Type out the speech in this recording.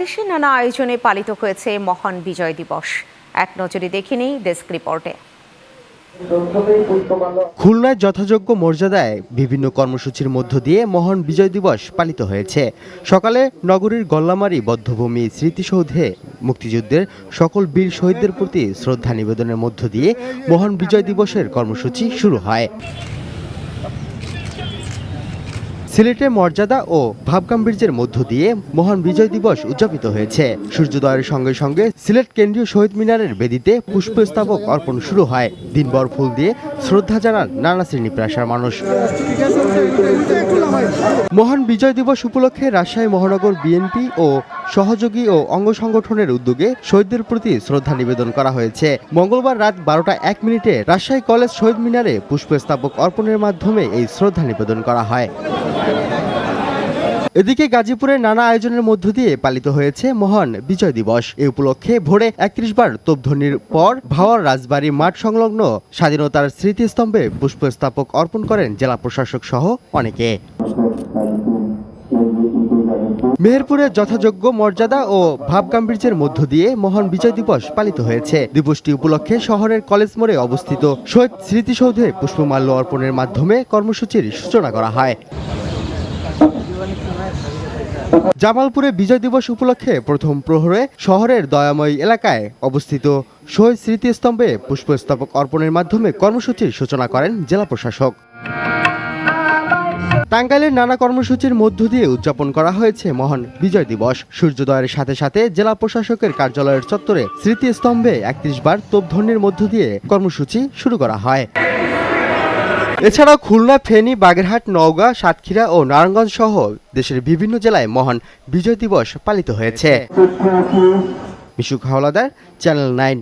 দেশে নানা আয়োজনে পালিত হয়েছে মহান বিজয় দিবস। এক নজরে দেখে নেই ডেস্ক রিপোর্টে। খুলনায় যথাযোগ্য মর্যাদায় বিভিন্ন কর্মসূচির মধ্য দিয়ে মহান বিজয় দিবস পালিত হয়েছে। সকালে নগরীর গল্লামারী বধ্যভূমি স্মৃতিসৌধে মুক্তিযুদ্ধের সকল বীর শহীদদের প্রতি শ্রদ্ধা নিবেদনের মধ্য দিয়ে মহান বিজয় দিবসের কর্মসূচি শুরু হয়। সিলেটে মর্যাদা ও ভাবগাম্ভীর্যের মধ্য দিয়ে মহান বিজয় দিবস উদযাপিত হয়েছে। সূর্যোদয়ের সঙ্গে সঙ্গে সিলেট কেন্দ্রীয় শহীদ মিনারের বেদিতে পুষ্পস্তবক অর্পণ শুরু হয়। দিনভর ফুল দিয়ে শ্রদ্ধা জানান নানা শ্রেণী পেশার মানুষ। মহান বিজয় দিবস উপলক্ষে রাজশাহী মহানগর বিএনপি ও সহযোগী ও অঙ্গ সংগঠনের উদ্যোগে শহীদদের প্রতি শ্রদ্ধা নিবেদন করা হয়েছে। মঙ্গলবার রাত 12টা 1 মিনিটে রাজশাহী কলেজ শহীদ মিনারে পুষ্পস্তবক অর্পণের মাধ্যমে এই শ্রদ্ধা নিবেদন করা হয়। এদিকে গাজীপুরে নানা আয়োজনের মধ্য দিয়ে পালিত হয়েছে মহান বিজয় দিবস। এই উপলক্ষে ভোরে 31 বার তোপধ্বনির পর ভাওয়ার রাজবাড়ী মাঠ সংলগ্ন স্বাধীনতার স্মৃতিস্তম্ভে পুষ্পস্তবক অর্পণ করেন জেলা প্রশাসক সহ অনেকে। মেহেরপুরে যথাযোগ্য মর্যাদা ও ভাবগাম্ভীর্যের মধ্য দিয়ে মহান বিজয় দিবস পালিত হয়েছে। দিবসটি উপলক্ষে শহরের কলেজ মোড়ে অবস্থিত শহীদ স্মৃতিসৌধে পুষ্পমাল্য অর্পণের মাধ্যমে কর্মসূচির সূচনা করা হয়। জামালপুরে বিজয় দিবস উপলক্ষে প্রথম প্রহরে শহরের দয়াময় এলাকায় অবস্থিত শহীদ স্মৃতিস্তম্ভে পুষ্পস্তবক অর্পণের মাধ্যমে কর্মসূচির সূচনা করেন জেলা প্রশাসক। টাঙ্গাইলের নানা কর্মসূচির মধ্য দিয়ে উদযাপন করা হয়েছে মহান বিজয় দিবস। সূর্যোদয়ের সাথে সাথে জেলা প্রশাসকের কার্যালয়ের চত্বরে স্মৃতিস্তম্ভে 31 বার তোপধ্বনির মধ্য দিয়ে কর্মসূচি শুরু করা হয়। এছাড়াও খুলনা, ফেনী, বাগেরহাট, নওগাঁ, সাতক্ষীরা ও নারায়ণগঞ্জ সহ দেশের বিভিন্ন জেলায় মহান বিজয় দিবস পালিত হয়েছে। মিশুক হাওলাদার, চ্যানেল 9।